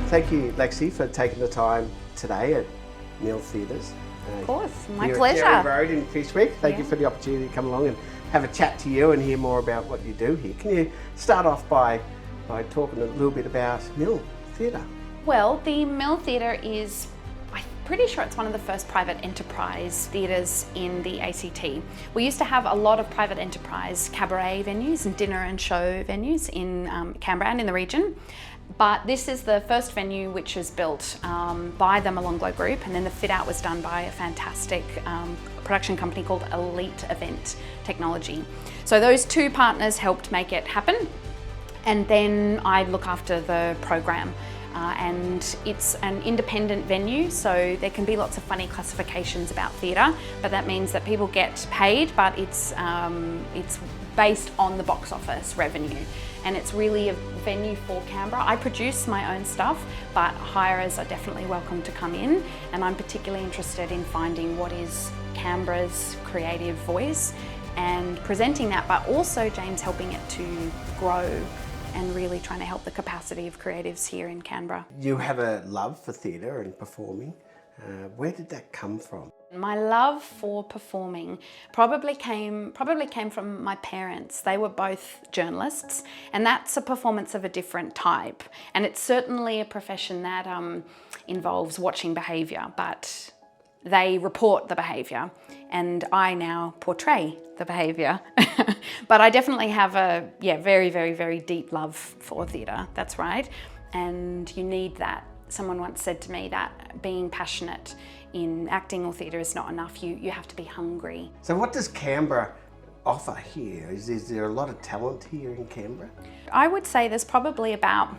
Thank you, Lexi, for taking the time today at Mill Theatres. Of course, my here pleasure. At Derry Road in Fyshwick. Thank you for the opportunity to come along and have a chat to you and hear more about what you do here. Can you start off by talking a little bit about Mill Theatre? Well, the Mill Theatre is, I'm pretty sure it's one of the first private enterprise theatres in the ACT. We used to have a lot of private enterprise cabaret venues and dinner and show venues in Canberra and in the region. But this is the first venue which was built by the Molonglo Group, and then the fit out was done by a fantastic production company called Elite Event Technology. So those two partners helped make it happen, and then I look after the program. And it's an independent venue, so there can be lots of funny classifications about theatre, but that means that people get paid, but it's based on the box office revenue. And it's really a venue for Canberra. I produce my own stuff, but hirers are definitely welcome to come in. And I'm particularly interested in finding what is Canberra's creative voice and presenting that, but also James helping it to grow and really trying to help the capacity of creatives here in Canberra. You have a love for theatre and performing. Where did that come from? My love for performing probably came from my parents. They were both journalists, and that's a performance of a different type. And it's certainly a profession that involves watching behaviour, but they report the behaviour, and I now portray the behaviour. But I definitely have a very, very, very deep love for theatre, that's right. And you need that. Someone once said to me that being passionate in acting or theatre is not enough, you have to be hungry. So what does Canberra offer here? Is there a lot of talent here in Canberra? I would say there's probably about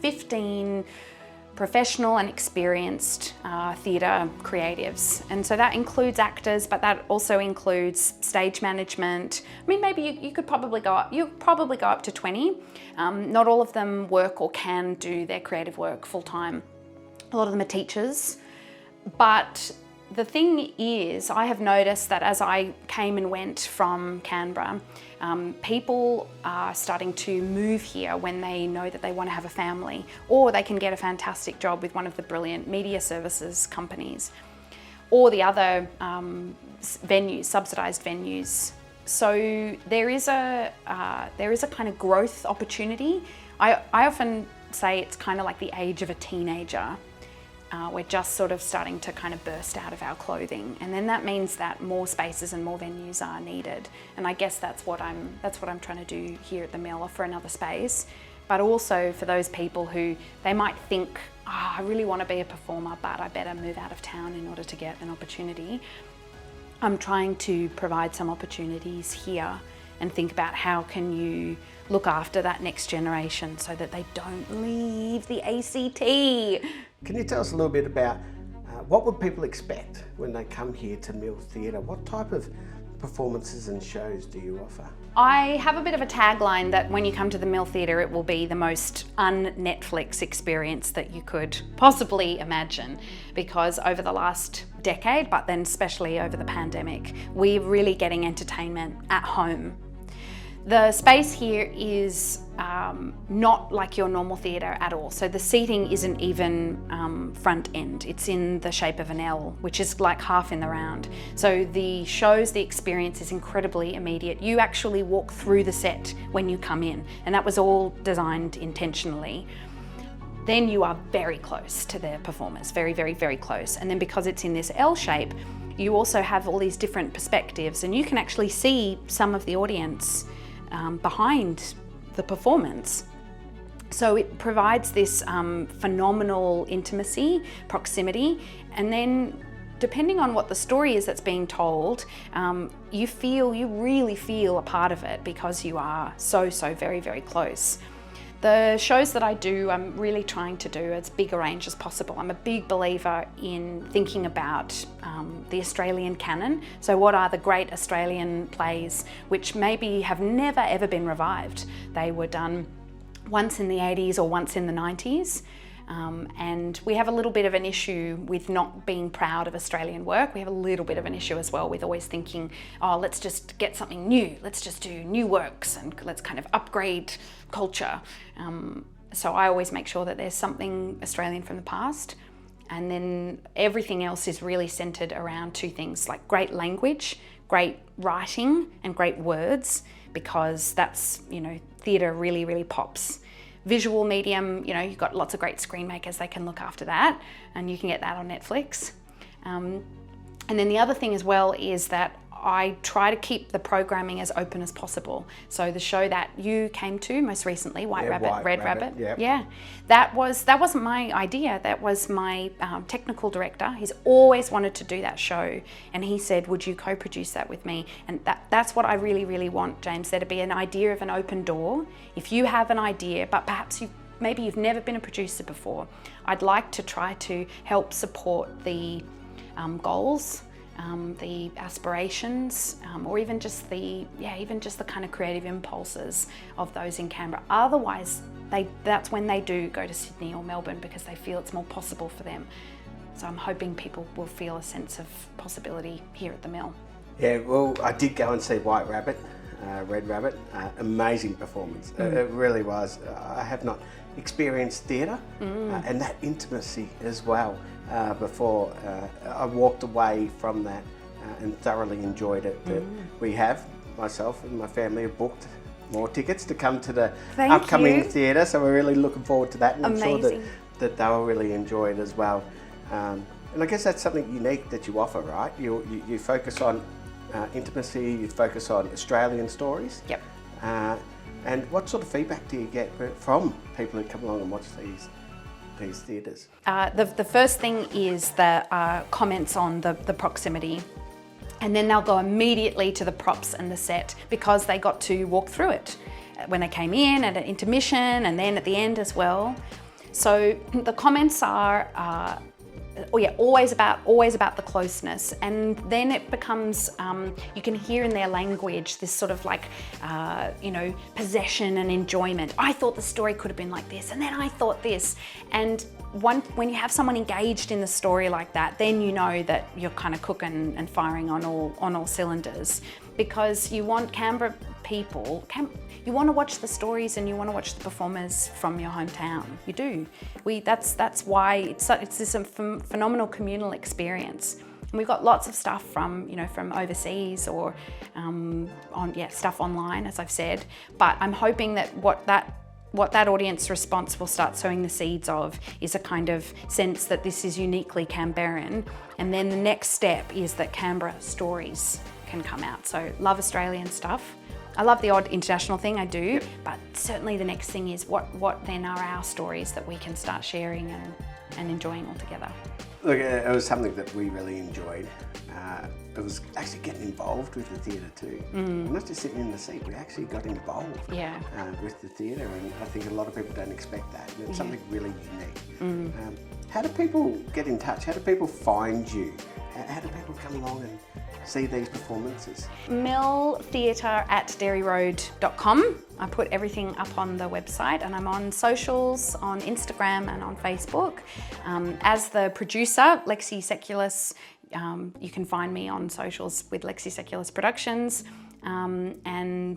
15 professional and experienced theatre creatives. And so that includes actors, but that also includes stage management. I mean, maybe you could probably go up to 20. Not all of them work or can do their creative work full time. A lot of them are teachers. But the thing is, I have noticed that as I came and went from Canberra, people are starting to move here when they know that they want to have a family, or they can get a fantastic job with one of the brilliant media services companies, or the other venues, subsidised venues. So there is a kind of growth opportunity. I often say it's kind of like the age of a teenager. We're just sort of starting to kind of burst out of our clothing, and then that means that more spaces and more venues are needed. And I guess that's what I'm trying to do here at the Mill, offer another space, but also for those people who they might think, I really want to be a performer, but I better move out of town in order to get an opportunity. I'm trying to provide some opportunities here and think about how can you look after that next generation so that they don't leave the ACT. Can you tell us a little bit about what would people expect when they come here to Mill Theatre? What type of performances and shows do you offer? I have a bit of a tagline that when you come to the Mill Theatre, it will be the most un-Netflix experience that you could possibly imagine, because over the last decade, but then especially over the pandemic, we're really getting entertainment at home. The space here is not like your normal theatre at all. So the seating isn't even front end. It's in the shape of an L, which is like half in the round. So the experience is incredibly immediate. You actually walk through the set when you come in, and that was all designed intentionally. Then you are very close to the performers, very, very, very close. And then because it's in this L shape, you also have all these different perspectives, and you can actually see some of the audience behind the performance. So it provides this phenomenal intimacy, proximity, and then depending on what the story is that's being told, you really feel a part of it because you are so very, very close. The shows that I do, I'm really trying to do as big a range as possible. I'm a big believer in thinking about the Australian canon. So what are the great Australian plays which maybe have never ever been revived? They were done once in the 80s or once in the 90s. And we have a little bit of an issue with not being proud of Australian work. We have a little bit of an issue as well with always thinking, oh, let's just get something new. Let's just do new works and let's kind of upgrade culture. So I always make sure that there's something Australian from the past, and then everything else is really centered around two things, like great language, great writing, and great words, because that's, theatre really, really pops. Visual medium, you've got lots of great screen makers, they can look after that, and you can get that on Netflix. And then the other thing as well is that I try to keep the programming as open as possible. So the show that you came to most recently, White Rabbit, Red Rabbit, yeah, that wasn't my idea. That was my technical director. He's always wanted to do that show, and he said, "Would you co-produce that with me?" And that's what I really, really want, James. There to be an idea of an open door. If you have an idea, but perhaps maybe you've never been a producer before, I'd like to try to help support the goals, the aspirations, or even just the kind of creative impulses of those in Canberra. Otherwise, that's when they do go to Sydney or Melbourne, because they feel it's more possible for them. So I'm hoping people will feel a sense of possibility here at the Mill. Yeah, well, I did go and see White Rabbit, Red Rabbit. Amazing performance. It really was. I have not experienced theatre and that intimacy as well. Before I walked away from that and thoroughly enjoyed it. We have, myself and my family, have booked more tickets to come to the upcoming theatre, so we're really looking forward to that, and I'm sure that they'll really enjoy it as well. And I guess that's something unique that you offer, right? You focus on intimacy, you focus on Australian stories. Yep. And what sort of feedback do you get from people who come along and watch these theatres? The first thing is the comments on the proximity, and then they'll go immediately to the props and the set, because they got to walk through it when they came in at an intermission and then at the end as well. So the comments are always about the closeness, and then it becomes you can hear in their language this sort of like possession and enjoyment. I thought the story could have been like this, and then I thought this, and when you have someone engaged in the story like that, then you know that you're kind of cooking and firing on all cylinders, because you want Canberra people. You want to watch the stories and you want to watch the performers from your hometown. You do. That's why it's this phenomenal communal experience. And we've got lots of stuff from overseas or stuff online, as I've said. But I'm hoping that what that audience response will start sowing the seeds of is a kind of sense that this is uniquely Canberran. And then the next step is that Canberra stories can come out. So love Australian stuff. I love the odd international thing, I do, but certainly the next thing is what then are our stories that we can start sharing and enjoying all together. Look, it was something that we really enjoyed. It was actually getting involved with the theatre too. Not just sitting in the seat, we actually got involved with the theatre, and I think a lot of people don't expect that, and it's something really unique. How do people get in touch? How do people find you? How do people come along and see these performances? milltheatre@dairyroad.com. I put everything up on the website, and I'm on socials, on Instagram and on Facebook. As the producer, Lexi Seculis, you can find me on socials with Lexi Seculis Productions. I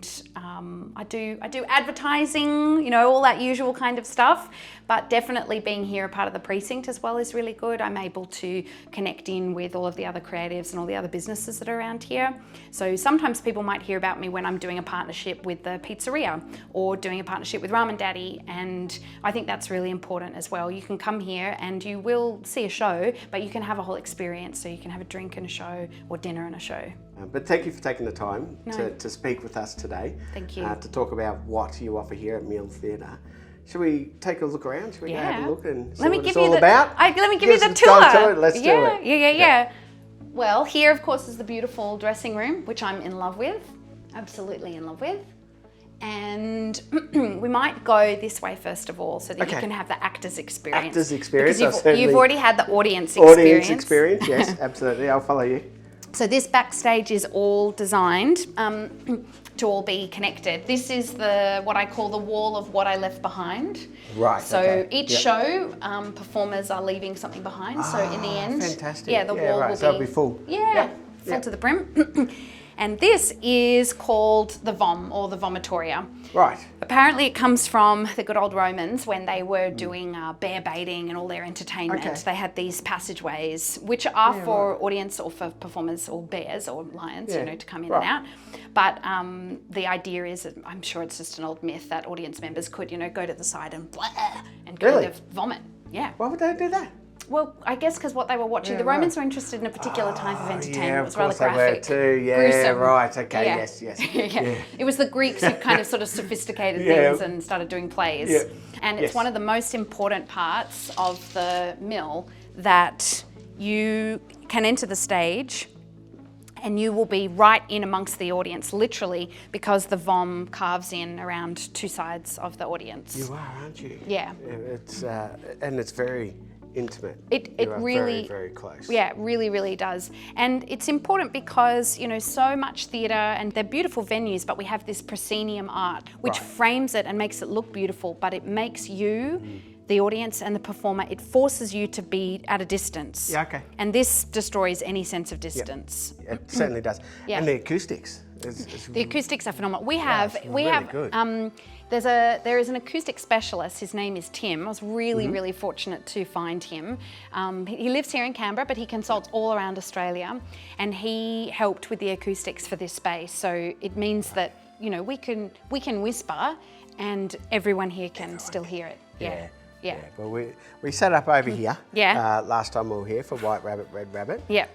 do advertising, all that usual kind of stuff, but definitely being here a part of the precinct as well is really good. I'm able to connect in with all of the other creatives and all the other businesses that are around here. So sometimes people might hear about me when I'm doing a partnership with the pizzeria or doing a partnership with Ramen Daddy, and I think that's really important as well. You can come here and you will see a show, but you can have a whole experience, so you can have a drink and a show or dinner and a show. But thank you for taking the time to speak with us today. Thank you. To talk about what you offer here at Mill Theatre. Should we take a look around? Should we go have a look and see what it's all about? Let me give you the tour. Let's do it. Yeah. Well, here of course is the beautiful dressing room, which I'm in love with, absolutely in love with. And we might go this way first of all, so that you can have the actor's experience. Actor's experience. Because you've already had the audience experience. Audience experience, yes, absolutely. I'll follow you. So this backstage is all designed to all be connected. This is what I call the wall of what I left behind. Right. So each show, performers are leaving something behind. So in the end, fantastic. The wall will be. So it'll be full. Full to the brim. And this is called the Vom, or the Vomitoria. Right. Apparently it comes from the good old Romans when they were doing bear baiting and all their entertainment. Okay. They had these passageways, which are for audience or for performers or bears or lions, you know, to come in and out. But the idea is, I'm sure it's just an old myth, that audience members could, you know, go to the side and blah, and kind of vomit. Yeah. Why would they do that? Well, I guess because what they were watching, the Romans were interested in a particular type of entertainment. Yeah, It was rather of course graphic. they were too. Yeah, gruesome. right. Okay, Yeah. yes. Yeah. It was the Greeks who kind of sort of sophisticated things and started doing plays. Yeah. And it's one of the most important parts of the mill that you can enter the stage and you will be right in amongst the audience, literally, because the vom carves in around two sides of the audience. You are, aren't you? Yeah. It's and it's very intimate. It You are really, very close. Yeah, it really does. And it's important because, you know, so much theatre, and they're beautiful venues, but we have this proscenium art, which frames it and makes it look beautiful, but it makes you, the audience and the performer, it forces you to be at a distance. Yeah, okay. And this destroys any sense of distance. It certainly does. Yeah. And the acoustics. The acoustics are phenomenal. We have good. there is an acoustic specialist. His name is Tim. I was really fortunate to find him. He lives here in Canberra, but he consults all around Australia, and he helped with the acoustics for this space. So it means that, you know, we can whisper, and everyone here can still hear it. Yeah. Well, we set up over here. Yeah. Last time we were here for White Rabbit, Red Rabbit. Yeah.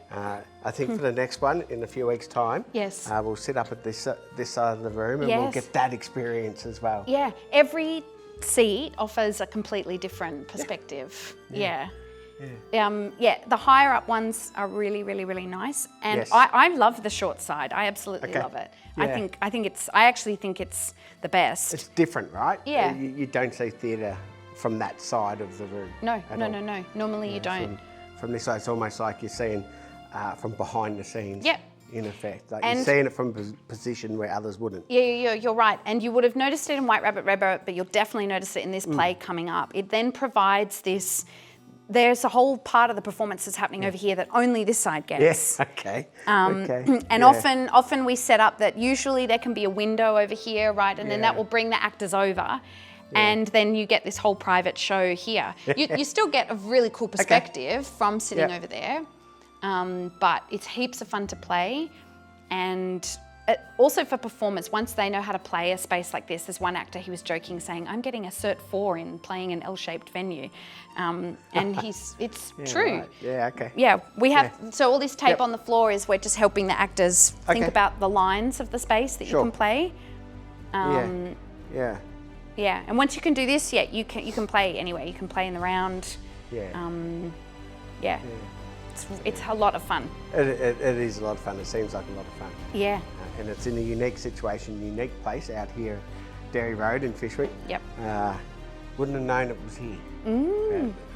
I think for the next one in a few weeks' time. Yes. We'll sit up at this side of the room and we'll get that experience as well. Yeah. Every seat offers a completely different perspective. Yeah. The higher up ones are really nice, and I love the short side. I absolutely love it. Yeah. I actually think it's the best. It's different, right? Yeah. You don't see theatre from that side of the room. No. Normally you don't. From this side, it's almost like you're seeing from behind the scenes. Yep. In effect, like you're seeing it from a position where others wouldn't. Yeah, you're right. And you would have noticed it in White Rabbit, Red Rabbit, but you'll definitely notice it in this play coming up. It then provides this. There's a whole part of the performance that's happening over here that only this side gets. Yes. Okay. And often we set up that usually there can be a window over here, right? And then that will bring the actors over. And then you get this whole private show here. You still get a really cool perspective from sitting over there, but it's heaps of fun to play. And also for performers, once they know how to play a space like this, there's one actor, he was joking saying, I'm getting a Cert 4 in playing an L-shaped venue. And it's true. Right. Yeah, okay. Yeah, we have, so all this tape on the floor is we're just helping the actors think about the lines of the space that you can play. Yeah, and once you can do this, you can play anywhere. You can play in the round. It's a lot of fun. It is a lot of fun. It seems like a lot of fun. Yeah. And it's in a unique situation, unique place out here, Dairy Road in Fyshwick. Yep. Wouldn't have known it was here.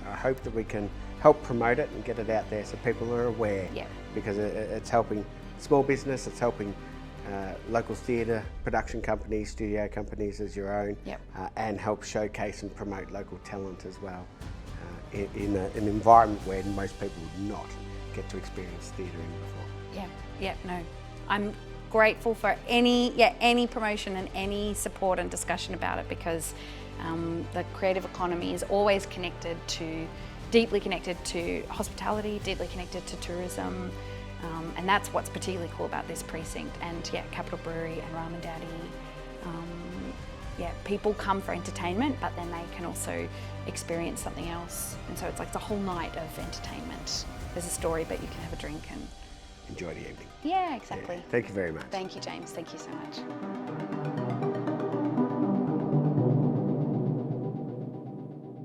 I hope that we can help promote it and get it out there so people are aware. Yeah. Because it's helping small business, it's helping local theatre, production companies, studio companies as your own, and help showcase and promote local talent as well in an environment where most people would not get to experience theatre in before. No. I'm grateful for any promotion and any support and discussion about it, because the creative economy is always deeply connected to hospitality, deeply connected to tourism. And that's what's particularly cool about this precinct. And Capital Brewery and Ramen Daddy, people come for entertainment, but then they can also experience something else. And so it's like the whole night of entertainment. There's a story, but you can have a drink and enjoy the evening. Yeah, exactly. Thank you very much. Thank you, James. Thank you so much.